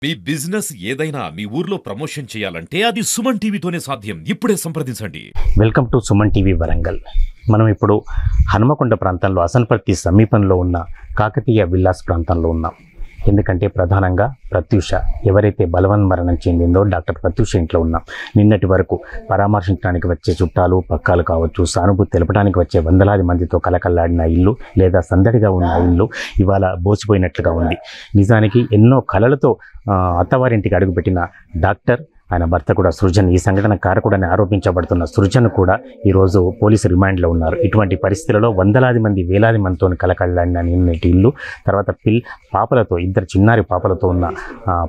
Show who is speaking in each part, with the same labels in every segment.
Speaker 1: మీ business ఏదైనా మీ ఊర్లో promotion చేయాలంటే అది సుమన్ టీవీతోనే సాధ్యం. ఇప్పుడే సంప్రదించండి.
Speaker 2: Welcome to Suman TV Warangal. మనం ఇప్పుడు హనుమకొండ ప్రాంతంలో అసన్పర్తి సమీపంలో ఉన్న కాకతీయ విల్లాస్ ప్రాంతంలో ఉన్నాం. ఎందుకంటే ప్రధానంగా ప్రత్యూష ఎవరైతే బలవన్మరణం చెందిందో డాక్టర్ ప్రత్యూష ఇంట్లో ఉన్నాం. నిన్నటి వరకు పరామర్శించడానికి వచ్చే చుట్టాలు పక్కాలు కావచ్చు, సానుభూతి తెలపడానికి వచ్చే వందలాది మందితో కలకల్లాడిన ఇల్లు లేదా సందడిగా ఉన్న ఇల్లు ఇవాళ బోసిపోయినట్లుగా ఉంది. నిజానికి ఎన్నో కలలతో అత్తవారింటికి అడుగుపెట్టిన డాక్టర్, ఆయన భర్త కూడా సృజన్, ఈ సంఘటన కారకుడని ఆరోపించబడుతున్న సృజన్ కూడా ఈరోజు పోలీసు రిమాండ్లో ఉన్నారు. ఇటువంటి పరిస్థితులలో వందలాది మంది వేలాది మందితో కలకల్లాడిన నిన్నటి ఇల్లు, తర్వాత పాపలతో, ఇద్దరు చిన్నారి పాపలతో ఉన్న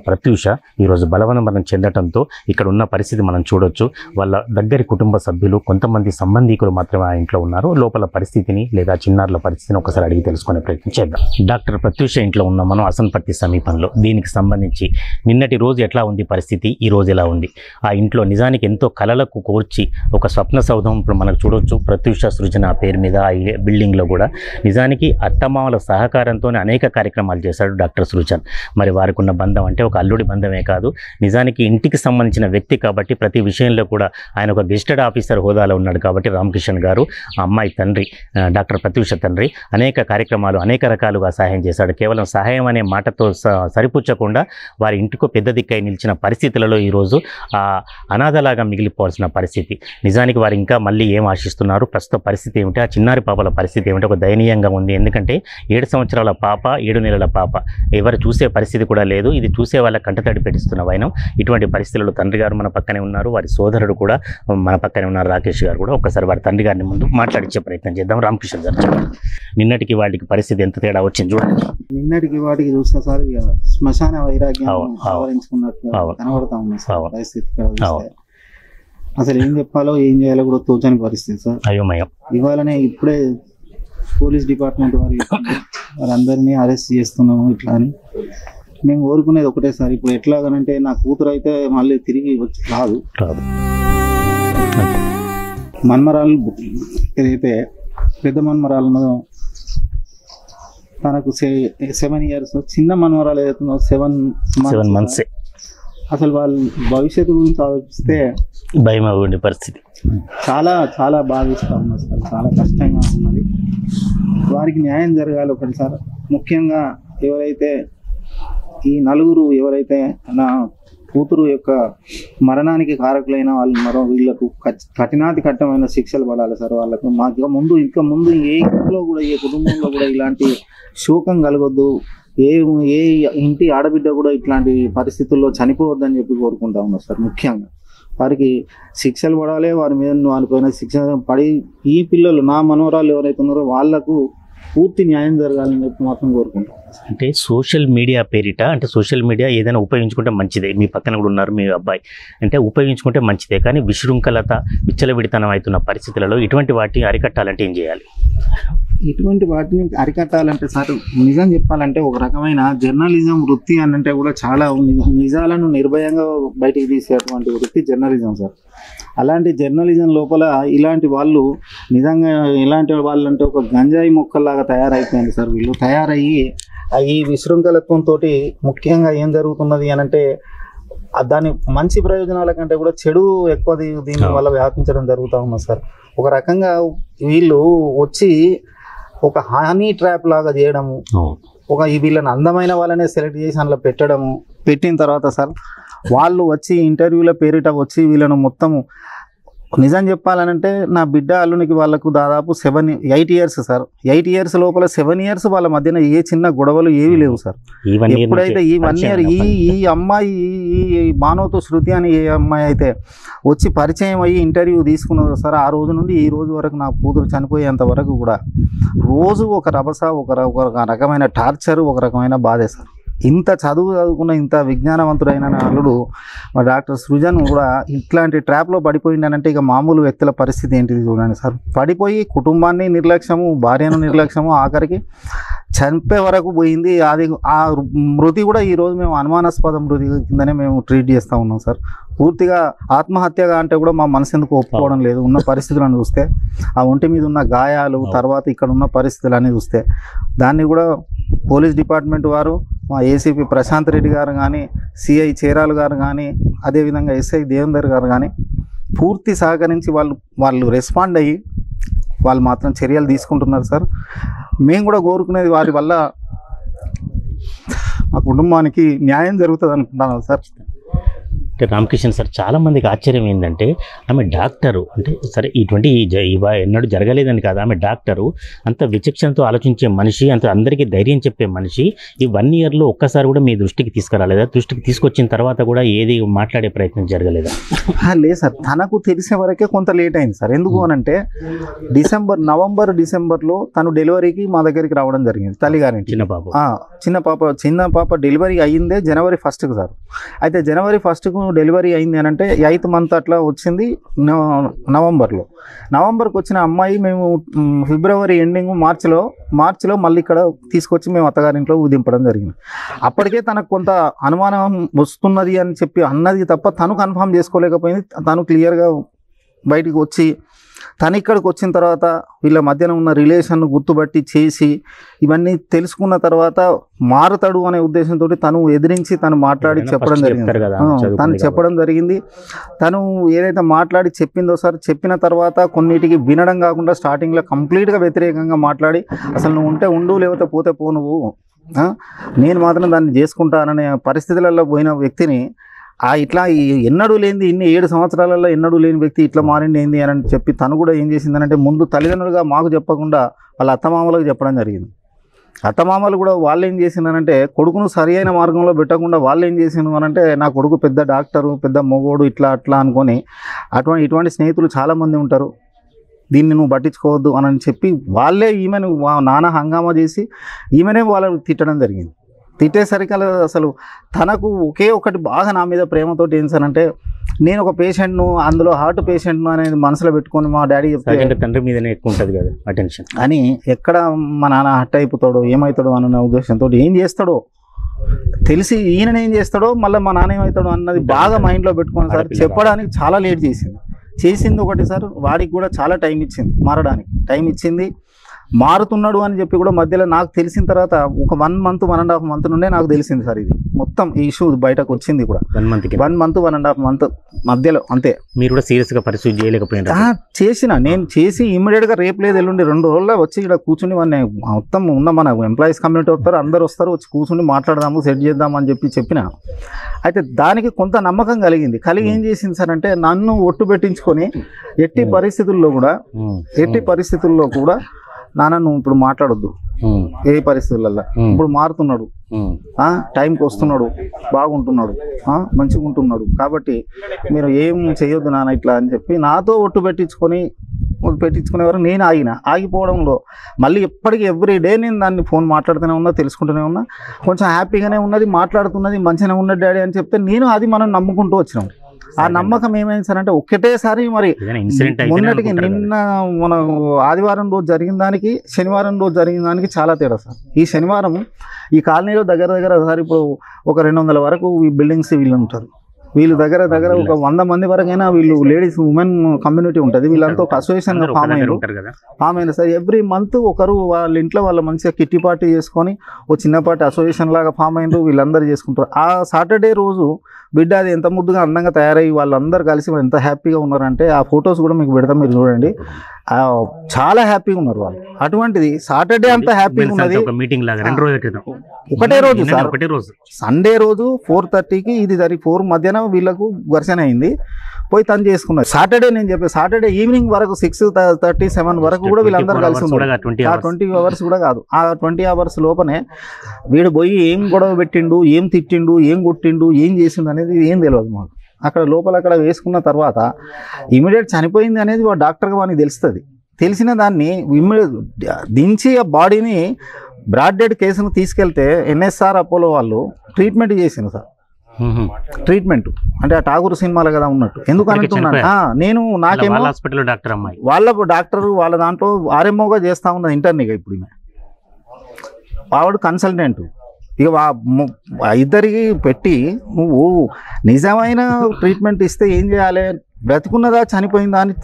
Speaker 2: ప్రత్యూష ఈరోజు బలవన్మరణం చెందడంతో ఇక్కడ ఉన్న పరిస్థితి మనం చూడొచ్చు. వాళ్ళ దగ్గరి కుటుంబ సభ్యులు, కొంతమంది సంబంధికులు మాత్రమే ఆ ఇంట్లో ఉన్నారు. లోపల పరిస్థితిని లేదా చిన్నారుల పరిస్థితిని ఒకసారి అడిగి తెలుసుకునే ప్రయత్నం చేద్దాం. డాక్టర్ ప్రత్యూష ఇంట్లో ఉన్న మనం అసన్పర్తి సమీపంలో. దీనికి సంబంధించి నిన్నటి రోజు ఎట్లా ఉంది పరిస్థితి, ఈ రోజు ఎలా ఉంది? ఆ ఇంట్లో నిజానికి ఎంతో కలలకు కోర్చి ఒక స్వప్న సౌధం ఇప్పుడు మనకు చూడొచ్చు. ప్రత్యూష సృజన పేరు మీద ఆ బిల్డింగ్లో కూడా నిజానికి అత్తమామల సహకారంతో అనేక కార్యక్రమాలు చేశాడు డాక్టర్ సృజన్. మరి వారికి ఉన్న బంధం అంటే ఒక అల్లుడి బంధమే కాదు, నిజానికి ఇంటికి సంబంధించిన వ్యక్తి కాబట్టి ప్రతి విషయంలో కూడా ఆయన ఒక గెస్టెడ్ ఆఫీసర్ హోదాలో ఉన్నాడు. కాబట్టి రామకిషన్ గారు, ఆ అమ్మాయి తండ్రి, డాక్టర్ ప్రత్యూష తండ్రి అనేక కార్యక్రమాలు అనేక రకాలుగా సహాయం చేశాడు. కేవలం సహాయం అనే మాటతో సరిపుచ్చకుండా వారి ఇంటికి పెద్ద దిక్కై నిలిచిన పరిస్థితులలో ఈరోజు అనాథలాగా మిగిలిపోవాల్సిన పరిస్థితి. నిజానికి వారు ఇంకా మళ్ళీ ఏం ఆశిస్తున్నారు, ప్రస్తుత పరిస్థితి ఏమిటి, ఆ చిన్నారి పాపల పరిస్థితి ఏమిటి, ఒక దయనీయంగా ఉంది. ఎందుకంటే 7 సంవత్సరాల పాప, 7 నెలల పాప, ఎవరు చూసే పరిస్థితి కూడా లేదు. ఇది చూసే వాళ్ళ కంటతడి పెట్టిస్తున్న వైనం. ఇటువంటి పరిస్థితుల్లో తండ్రి గారు మన పక్కనే ఉన్నారు, వారి సోదరుడు కూడా మన పక్కనే ఉన్నారు, రాకేష్ గారు కూడా. ఒక్కసారి వారి తండ్రి గారిని ముందు మాట్లాడించే ప్రయత్నం చేద్దాం. రామకృష్ణ గారు చెప్పండి, నిన్నటికి వాటికి పరిస్థితి ఎంత తేడా వచ్చింది చూడండి.
Speaker 3: నిన్నటికి వాటికి చూస్తే సార్ శ్మశాన వైరాగ్యం ఆవరించుకున్నట్టు కనబడతా ఉంది సార్ పరిస్థితి. అసలు ఏం చెప్పాలో ఏం చేయాలో కూడా తోచని పరిస్థితి సార్. అయోమయం. ఇవాళనే ఇప్పుడే పోలీస్ డిపార్ట్మెంట్ వారందరినీ అరెస్ట్ చేస్తున్నాము ఇట్లా అని. మేము కోరుకునేది ఒకటే సార్, ఇప్పుడు ఎట్లాగనంటే నా కూతురు అయితే మళ్ళీ తిరిగి వచ్చి రాదు. మన్మరాలు ఏదైతే పెద్ద మన్మరాలు ఉన్నదో తనకు 7 years, చిన్న మన్మరాలు ఏదైతుందో 7 months. అసలు వాళ్ళ భవిష్యత్తు గురించి ఆలోచిస్తే
Speaker 2: భయం ఉండే పరిస్థితి.
Speaker 3: చాలా చాలా బాధిస్తూ ఉన్నది సార్, చాలా కష్టంగా ఉన్నది. వారికి న్యాయం జరగాలి ఒకటి సార్. ముఖ్యంగా ఎవరైతే ఈ నలుగురు ఎవరైతే నా కూతురు యొక్క మరణానికి కారకులైన వాళ్ళు ఉన్నారో వీళ్ళకు కఠినాతి కఠినమైన శిక్షలు పడాలి సార్. వాళ్ళకు మాకు ఇంకా ముందు ఏ ఇంట్లో కూడా, ఏ కుటుంబంలో కూడా ఇలాంటి శోకం కలగొద్దు. ఏ ఇంటి ఆడబిడ్డ కూడా ఇట్లాంటి పరిస్థితుల్లో చనిపోవద్దని చెప్పి కోరుకుంటా ఉన్నారు సార్. ముఖ్యంగా వారికి శిక్షలు పడాలి, వారి మీద వాళ్ళపైన శిక్ష పడి ఈ పిల్లలు, నా మనవరాలు ఎవరైతే ఉన్నారో వాళ్లకు పూర్తి న్యాయం జరగాలని చెప్పి మాత్రం కోరుకుంటాం.
Speaker 2: అంటే సోషల్ మీడియా పేరిట, అంటే సోషల్ మీడియా ఏదైనా ఉపయోగించుకుంటే మంచిదే. మీ పక్కన కూడా ఉన్నారు మీ అబ్బాయి, అంటే ఉపయోగించుకుంటే మంచిదే. కానీ విశృంఖలత, విచ్చలవిడితనం అవుతున్న పరిస్థితులలో ఇటువంటి వాటిని అరికట్టాలంటే ఏం చేయాలి?
Speaker 3: ఇటువంటి వాటిని అరికట్టాలంటే సార్ నిజం చెప్పాలంటే ఒక రకమైన జర్నలిజం వృత్తి అని అంటే కూడా చాలా నిజాలను నిర్భయంగా బయటికి తీసేటువంటి వృత్తి జర్నలిజం సార్. అలాంటి జర్నలిజం లోపల ఇలాంటి వాళ్ళు నిజంగా ఇలాంటి వాళ్ళు అంటే ఒక గంజాయి మొక్కల్లాగా తయారైపోయింది సార్. వీళ్ళు తయారయ్యి ఈ విశృంఖలత్వంతో ముఖ్యంగా ఏం జరుగుతున్నది అని అంటే దాని మంచి ప్రయోజనాల కంటే కూడా చెడు ఎక్కువ దీని వల్ల వ్యాపించడం జరుగుతూ ఉన్నది సార్. ఒక రకంగా వీళ్ళు వచ్చి ఒక హనీ ట్రాప్ లాగా చేయడము, ఒక వీళ్ళని అందమైన వాళ్ళనే సెలెక్ట్ చేసి అందులో పెట్టిన తర్వాత సార్ వాళ్ళు వచ్చి ఇంటర్వ్యూల పేరిట వచ్చి వీళ్ళను మొత్తము నిజం చెప్పాలనంటే నా బిడ్డ అల్లునికి వాళ్ళకు దాదాపు 8 years సార్. 8 years లోపల 7 years వాళ్ళ మధ్యన ఏ చిన్న గొడవలు ఏవి లేవు సార్. ఎప్పుడైతే ఈ 1 year ఈ అమ్మాయి ఈ మానవతో శృతి అని ఏ అమ్మాయి అయితే వచ్చి పరిచయం అయ్యి ఇంటర్వ్యూ తీసుకున్నదో సార్, ఆ రోజు నుండి ఈ రోజు వరకు నా కూతురు చనిపోయేంత వరకు కూడా రోజు ఒక రభస, ఒక రకమైన టార్చర్, ఒక రకమైన బాధే సార్. ఇంత చదువుకున్న ఇంత విజ్ఞానవంతుడైన అల్లుడు డాక్టర్ సృజన్ కూడా ఇట్లాంటి ట్రాప్లో పడిపోయిందనంటే ఇక మామూలు వ్యక్తుల పరిస్థితి ఏంటిది చూడండి సార్. పడిపోయి కుటుంబాన్ని నిర్లక్ష్యము, భార్యను నిర్లక్ష్యము, ఆఖరికి చంపే వరకు పోయింది. అది ఆ మృతి కూడా ఈరోజు మేము అనుమానాస్పద మృతి కిందనే మేము ట్రీట్ చేస్తూ ఉన్నాం సార్. పూర్తిగా ఆత్మహత్యగా అంటే కూడా మా మనసు ఎందుకు ఒప్పుకోవడం లేదు. ఉన్న పరిస్థితులను చూస్తే, ఆ ఒంటి మీద ఉన్న గాయాలు, తర్వాత ఇక్కడ ఉన్న పరిస్థితులన్నీ చూస్తే దాన్ని కూడా పోలీస్ డిపార్ట్మెంట్ వారు, మా ఏసీపీ ప్రశాంత్ రెడ్డి గారు కానీ, సిఐ చేరాలు గారు కానీ, అదేవిధంగా ఎస్ఐ దేవేందర్ గారు కానీ పూర్తి సహకరించి వాళ్ళు రెస్పాండ్ అయ్యి వాళ్ళు మాత్రం చర్యలు తీసుకుంటున్నారు సార్. మేము కూడా కోరుకునేది వారి వల్ల మా కుటుంబానికి న్యాయం జరుగుతుంది అనుకుంటున్నాను సార్.
Speaker 2: అంటే రామకృష్ణ సార్, చాలామందికి ఆశ్చర్యం ఏంటంటే ఆమె డాక్టరు, అంటే సరే ఇటువంటి ఎన్నడూ జరగలేదని కాదు, ఆమె డాక్టరు, అంత విచక్షణతో ఆలోచించే మనిషి, అంత అందరికీ ధైర్యం చెప్పే మనిషి. ఈ 1 yearలో ఒక్కసారి కూడా మీ దృష్టికి తీసుకురాలేదా? దృష్టికి తీసుకొచ్చిన తర్వాత కూడా ఏది మాట్లాడే ప్రయత్నం జరగలేదా?
Speaker 3: లేదు సార్, తనకు తెలిసే వరకే కొంత లేట్ అయింది సార్. ఎందుకు అనంటే నవంబర్ డిసెంబర్లో తను డెలివరీకి మా దగ్గరికి రావడం జరిగింది. తల్లిగారింటి చిన్న పాప డెలివరీ అయ్యిందే జనవరి 1కు సార్. అయితే జనవరి 1కు డెలివరీ అయింది అని అంటే 8th month అట్లా వచ్చింది నవంబర్కి వచ్చిన అమ్మాయి మేము ఫిబ్రవరి ఎండింగ్ మార్చిలో మళ్ళీ ఇక్కడ తీసుకొచ్చి మేము అత్తగారింట్లో దింపడం జరిగింది. అప్పటికే తనకు కొంత అనుమానం వస్తున్నది అని చెప్పి అన్నది తప్ప తను కన్ఫర్మ్ చేసుకోలేకపోయింది. తను క్లియర్గా బయటికి వచ్చి తను ఇక్కడికి వచ్చిన తర్వాత వీళ్ళ మధ్యన ఉన్న రిలేషన్ గుర్తుపట్టి చేసి ఇవన్నీ తెలుసుకున్న తర్వాత మారుతాడు అనే ఉద్దేశంతో తను ఎదిరించి తను మాట్లాడి చెప్పడం జరిగింది. తను ఏదైతే మాట్లాడి చెప్పిందో సార్, చెప్పిన తర్వాత కొన్నిటికి వినడం కాకుండా స్టార్టింగ్లో కంప్లీట్గా వ్యతిరేకంగా మాట్లాడి అసలు నువ్వు ఉంటే ఉండు లేకపోతే పోతే పో, నువ్వు నేను మాత్రం దాన్ని చేసుకుంటాననే పరిస్థితులలో పోయిన వ్యక్తిని ఇట్లా ఎన్నడూ లేనిది 7 సంవత్సరాలలో ఎన్నడూ లేని వ్యక్తి ఇట్లా మారింది ఏంది అని చెప్పి తను కూడా ఏం చేసిందనంటే ముందు తల్లిదండ్రులుగా మాకు చెప్పకుండా వాళ్ళ అత్తమామలకు చెప్పడం జరిగింది. అత్తమామలు కూడా వాళ్ళు ఏం చేసిందనంటే కొడుకును సరి అయిన మార్గంలో పెట్టకుండా వాళ్ళు ఏం చేసిండు అనంటే నా కొడుకు పెద్ద డాక్టరు, పెద్ద మొగోడు, ఇట్లా అట్లా అనుకొని ఇటువంటి స్నేహితులు చాలామంది ఉంటారు, దీన్ని నువ్వు పట్టించుకోవద్దు అని చెప్పి వాళ్ళే ఈమెను నానా హంగామా చేసి ఈమెనే వాళ్ళని తిట్టడం జరిగింది. తిట్టేసరికి అసలు తనకు ఒకే ఒకటి బాగా నా మీద ప్రేమతోటి ఏం సార్ అంటే, నేను ఒక పేషెంట్ను, అందులో హార్ట్ పేషెంట్ను అనేది మనసులో పెట్టుకొని మా డాడీ చెప్తే
Speaker 2: తండ్రి మీదనే ఎక్కువ ఉంటుంది కదా అటెన్షన్
Speaker 3: అని, ఎక్కడ మా నాన్న హర్ట్ అయిపోతాడో ఏమవుతాడో అన్న ఉద్దేశంతో ఏం చేస్తాడో తెలిసి ఈయన ఏం చేస్తాడో మళ్ళీ మా నాన్న ఏమవుతాడో అన్నది బాగా మైండ్లో పెట్టుకొని సార్ చెప్పడానికి చాలా లేట్ చేసింది ఒకటి సార్. వాడికి కూడా చాలా టైం ఇచ్చింది, మారడానికి టైం ఇచ్చింది. మారుతున్నాడు అని చెప్పి కూడా మధ్యలో నాకు తెలిసిన తర్వాత ఒక 1 month 1.5 month నుండే నాకు తెలిసింది సార్. ఇది మొత్తం ఈ ఇష్యూ బయటకు వచ్చింది కూడా 1 month 1.5 month మధ్యలో. అంతే.
Speaker 2: మీరు కూడా సీరియస్గా పరిస్థితి చేయలేకపోయినా?
Speaker 3: నేను చేసి ఇమ్మీడియట్గా రేపు లేదు ఎల్లుండి 2 రోజుల్లో వచ్చి ఇక్కడ కూర్చుని మొత్తం ఉన్న మన ఎంప్లాయీస్ కమ్యూనిటీ వస్తారు, అందరు వస్తారు, వచ్చి కూర్చుని మాట్లాడదాము, సెట్ చేద్దాము అని చెప్పిన. అయితే దానికి కొంత నమ్మకం కలిగి ఏం చేసింది సార్ అంటే, నన్ను ఒట్టు పెట్టించుకొని ఎట్టి పరిస్థితుల్లో కూడా నాన్న నువ్వు ఇప్పుడు మాట్లాడొద్దు, ఏ పరిస్థితులలో ఇప్పుడు మారుతున్నాడు, టైంకి వస్తున్నాడు, బాగుంటున్నాడు, మంచిగా ఉంటున్నాడు, కాబట్టి మీరు ఏం చేయొద్దు నాన్న ఇట్లా అని చెప్పి నాతో ఒట్టు పెట్టించుకునేవారు. నేను ఆగిపోవడంలో మళ్ళీ ఎప్పటికీ ఎవ్రీ డే నేను దాన్ని ఫోన్ మాట్లాడుతూనే ఉన్నా, తెలుసుకుంటూనే ఉన్నా. కొంచెం హ్యాపీగానే ఉన్నది, మాట్లాడుతున్నది, మంచిగానే ఉన్నది డాడీ అని చెప్తే నేను అది మనం నమ్ముకుంటూ వచ్చినాం. ఆ నమ్మకం ఏమైంది సార్ అంటే ఒక్కటేసారి మరి మొన్నటికి నిన్న మన ఆదివారం రోజు జరిగిన దానికి శనివారం రోజు జరిగిన దానికి చాలా తేడా సార్. ఈ శనివారం ఈ కాలనీలో దగ్గర సార్ ఇప్పుడు ఒక 200 వరకు ఈ బిల్డింగ్స్ వీళ్ళు ఉంటారు. వీళ్ళు దగ్గర ఒక 100 మంది వరకైనా వీళ్ళు లేడీస్ ఉమెన్ కమ్యూనిటీ ఉంటుంది. వీళ్ళంతా ఒక అసోసియేషన్ గా ఫామ్ అయిన సార్. ఎవ్రీ మంత్ ఒకరు వాళ్ళ ఇంట్లో వాళ్ళ మంచిగా కిట్టి పార్టీ చేసుకొని ఓ చిన్నపాటి అసోసియేషన్ లాగా ఫామ్ అయినరు, వీళ్ళందరూ చేసుకుంటారు. ఆ సాటర్డే రోజు బిడ్డ అది ఎంత ముద్దుగా అందంగా తయారయ్యి వాళ్ళందరూ కలిసి ఎంత హ్యాపీగా ఉన్నారంటే ఆ ఫొటోస్ కూడా మీకు పెడతాం, మీరు చూడండి. చాలా హ్యాపీగా ఉన్నారు వాళ్ళు. అటువంటిది సాటర్డే అంతా హ్యాపీగా ఉన్నది. ఒకటే రోజు సార్, సండే రోజు 4:30కి ఇది 4 మధ్యాహ్నం వీళ్ళకు ఘర్షణ అయింది, పోయి తను చేసుకున్నారు. సాటర్డే నేను చెప్పే సాటర్డే ఈవినింగ్ వరకు 6:37 వరకు కూడా వీళ్ళందరూ కలిసి ఉన్నారు. 20 hours కూడా కాదు, ఆ 20 hours లోపనే వీడు పోయి ఏం గొడవ పెట్టిండు, ఏం తిట్టిండు, ఏం కొట్టిండు, ఏం చేసిండు అనేది ఏం తెలియదు మాకు. అక్కడ లోపల అక్కడ వేసుకున్న తర్వాత ఇమీడియట్ చనిపోయింది అనేది డాక్టర్గా వానికి తెలుస్తుంది. తెలిసిన దాన్ని దించి ఆ బాడీని బ్రాడ్ డెడ్ కేసును తీసుకెళ్తే ఎన్ఎస్ఆర్ అపోలో వాళ్ళు ట్రీట్మెంట్ చేసింది సార్. ట్రీట్మెంట్ అంటే ఆ ఠాగూర్ సినిమాలో కదా ఉన్నట్టు. ఎందుకు అంటున్నాను, నేను నాకేమో వాళ్ళ డాక్టర్ వాళ్ళ దాంట్లో ఆర్ఎంఓగా చేస్తా ఉన్నది ఇంటర్నీగా. ఇప్పుడు ఆవిడ కన్సల్టెంట్. ఇక ఇద్దరికి పెట్టి నువ్వు నిజమైన ట్రీట్మెంట్ ఇస్తే ఏం చేయాలి, బ్రతుకున్నదా చనిపోయిందా అని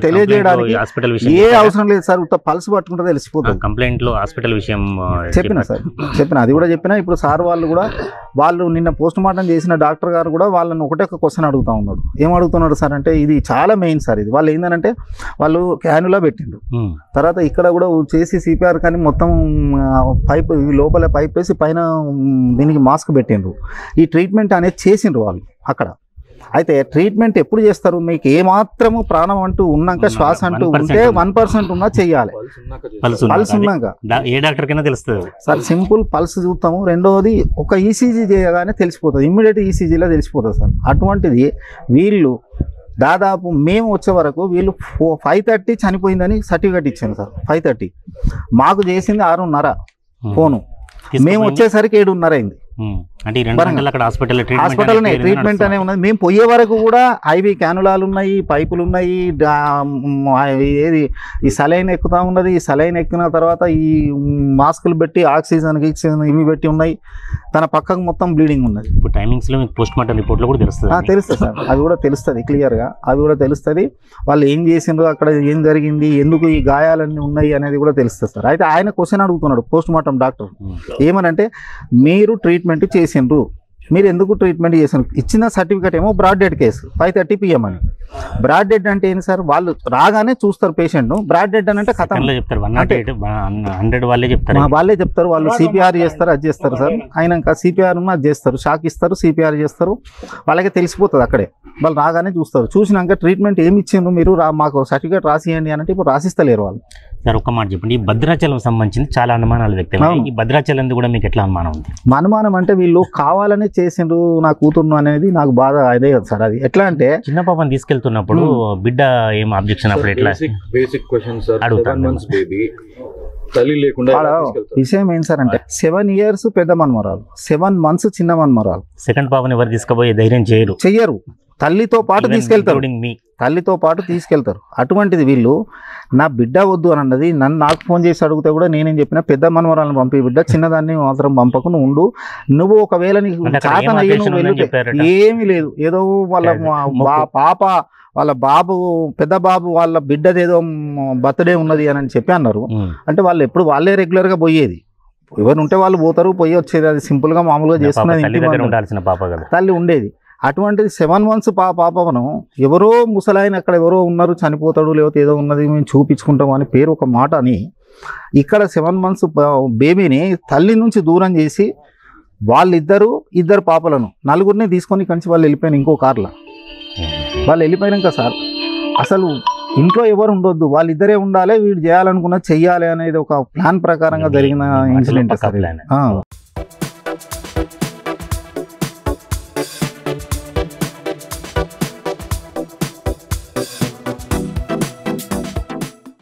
Speaker 3: తెలియజేయడానికి
Speaker 2: హాస్పిటల్
Speaker 3: ఏ అవసరం లేదు సార్. పల్స్ పట్టుకుంటే తెలిసిపోతుంది.
Speaker 2: కంప్లైంట్ లో హాస్పిటల్ విషయం
Speaker 3: చెప్పిన సార్, అది కూడా చెప్పిన. ఇప్పుడు సార్ వాళ్ళు నిన్న పోస్ట్ మార్టం చేసిన డాక్టర్ గారు కూడా వాళ్ళని ఒకటే ఒక క్వశ్చన్ అడుగుతా ఉన్నాడు. ఏం అడుగుతున్నాడు సార్ అంటే, ఇది చాలా మెయిన్ సార్. ఇది వాళ్ళు ఏంటంటే వాళ్ళు క్యానులా పెట్టిండ్రు, తర్వాత ఇక్కడ కూడా చేసి సిపిఆర్ కానీ మొత్తం పైప్ లోపల పైప్ వేసి పైన దీనికి మాస్క్ పెట్టిండ్రు. ఈ ట్రీట్మెంట్ అనేది చేసిండ్రు వాళ్ళు అక్కడ. అయితే ట్రీట్మెంట్ ఎప్పుడు చేస్తారు? మీకు ఏమాత్రము ప్రాణం అంటూ ఉన్నాక, శ్వాస అంటూ ఉంటే 1% ఉన్నా చెయ్యాలి. పల్స్ ఉన్నాక
Speaker 2: ఏ డాక్టర్ కైనా తెలుస్తుంది
Speaker 3: సార్. సింపుల్ పల్స్ చూస్తాము. రెండవది ఒక ఈసీజీ చేయగానే తెలిసిపోతుంది, ఇమ్మీడియట్ ఈసీజీలో తెలిసిపోతుంది సార్. అటువంటిది వీళ్ళు దాదాపు మేము వచ్చే వరకు వీళ్ళు 5:30 చనిపోయిందని సర్టిఫికేట్ ఇచ్చాను సార్. 5:30 మాకు చేసింది 6:30 ఫోను. మేము వచ్చేసరికి 7:30 అయింది.
Speaker 2: అంటే
Speaker 3: హాస్పిటల్నే ట్రీట్మెంట్ అనే ఉన్నది. మేము పోయే వరకు కూడా ఐవి క్యానులాలు ఉన్నాయి, పైపులు ఉన్నాయి, ఏది ఈ సలైన్ ఎక్కుతా ఉన్నది. ఈ సలైన్ ఎక్కిన తర్వాత ఈ మాస్కులు పెట్టి ఆక్సిజన్ ఇవి పెట్టి ఉన్నాయి. తన పక్కకు మొత్తం బ్లీడింగ్ ఉన్నది.
Speaker 2: ఇప్పుడు టైమింగ్స్ లో మీకు పోస్ట్ మార్టం రిపోర్ట్ లో కూడా తెలుస్తుంది
Speaker 3: సార్. అది కూడా తెలుస్తుంది క్లియర్గా, అది కూడా తెలుస్తుంది. వాళ్ళు ఏం చేసిండ్రు, అక్కడ ఏం జరిగింది, ఎందుకు ఈ గాయాలన్నీ ఉన్నాయి అనేది కూడా తెలుస్తుంది సార్. అయితే ఆయన క్వశ్చన్ అడుగుతున్నాడు పోస్ట్ మార్టం డాక్టర్, ఏమనంటే మీరు ట్రీట్మెంట్ చేసిండ్రు, మీరు ఎందుకు ట్రీట్మెంట్ చేసారు? ఇచ్చిన సర్టిఫికేట్ ఏమో బ్రాడ్ డెడ్ కేసు 5:30 PM అని. బ్రాడ్ డెడ్ అంటే ఏంటి సార్? వాళ్ళు రాగానే చూస్తారు పేషెంట్ను. బ్రాడ్ డెడ్ అని అంటే కథ
Speaker 2: చెప్తారు, 100 వాళ్ళే చెప్తారు.
Speaker 3: వాళ్ళు సిపిఆర్ చేస్తారు, అది చేస్తారు సార్. అయినాక సిపిఆర్ అది చేస్తారు, షాక్ ఇస్తారు, సిపిఆర్ చేస్తారు. వాళ్ళకి తెలిసిపోతుంది అక్కడే. వాళ్ళు రాగానే చూస్తారు. చూసినాక ట్రీట్మెంట్ ఏమి ఇచ్చిండ్రు, మీరు మాకు సర్టిఫికేట్ రాసియండి అని అంటే ఇప్పుడు రాసిస్తలేరు వాళ్ళు.
Speaker 2: సార్ ఒక్క మాట చెప్పండి, ఈ భద్రాచలం సంబంధించి చాలా అనుమానాలు వ్యక్తం. ఈ భద్రాచలం కూడా మీకు ఎట్లా అనుమానం ఉంది?
Speaker 3: అనుమానం అంటే వీళ్ళు కావాలని చేసిండ్రు నా కూతుర్ను అనేది నాకు బాధ అదే కదా సార్. అది ఎట్లా అంటే
Speaker 2: చిన్న పాపని తీసుకెళ్తున్నప్పుడు బిడ్డ ఏం అబ్జెక్షన్ అప్పుడు ఎట్లా
Speaker 4: basic question sir. 7 months baby తల్లి లేకుండా
Speaker 3: విషయం ఏం సార్ అంటే 7 years పెద్ద మన్మరాలు, 7 months చిన్న మన్మరాలు.
Speaker 2: సెకండ్ పాపని ఎవరు తీసుకుపోయే ధైర్యం చెయ్యరు. తల్లితో పాటు తీసుకెళ్తారు. అటువంటిది వీళ్ళు నా బిడ్డ వద్దు అని అన్నది. నాకు ఫోన్ చేసి అడిగితే కూడా నేనేం చెప్పిన, పెద్ద మనవరాలను పంపి, బిడ్డ చిన్నదాన్ని మాత్రం పంపకు, ఉండు. నువ్వు ఒకవేళ నీకు ఏమీ లేదు, ఏదో వాళ్ళ పాప వాళ్ళ బాబు పెద్ద బాబు వాళ్ళ బిడ్డదేదో బర్త్డే ఉన్నది అని చెప్పి అన్నారు. అంటే వాళ్ళు ఎప్పుడు వాళ్ళే రెగ్యులర్గా పోయేది. ఎవరు ఉంటే వాళ్ళు పోతారు, పోయి వచ్చేది. అది సింపుల్గా మామూలుగా చేసుకునేది, తల్లి ఉండేది. అటువంటిది 7 months పాపను ఎవరో ముసలాయన అక్కడ ఎవరో ఉన్నారు, చనిపోతాడు, లేకపోతే ఏదో ఉన్నది మేము చూపించుకుంటాం అని పేరు ఒక మాట అని ఇక్కడ 7 months బేబీని తల్లి నుంచి దూరం చేసి ఇద్దరు పాపలను 4 తీసుకొని కంచి వాళ్ళు వెళ్ళిపోయిన ఇంకో కార్లో. వాళ్ళు వెళ్ళిపోయినాక సార్ అసలు ఇంట్లో ఎవరు ఉండొద్దు, వాళ్ళిద్దరే ఉండాలి, వీడు చేయాలనుకున్నది చెయ్యాలి అనేది ఒక ప్లాన్ ప్రకారంగా జరిగిన ఇన్సిడెంట్ సార్.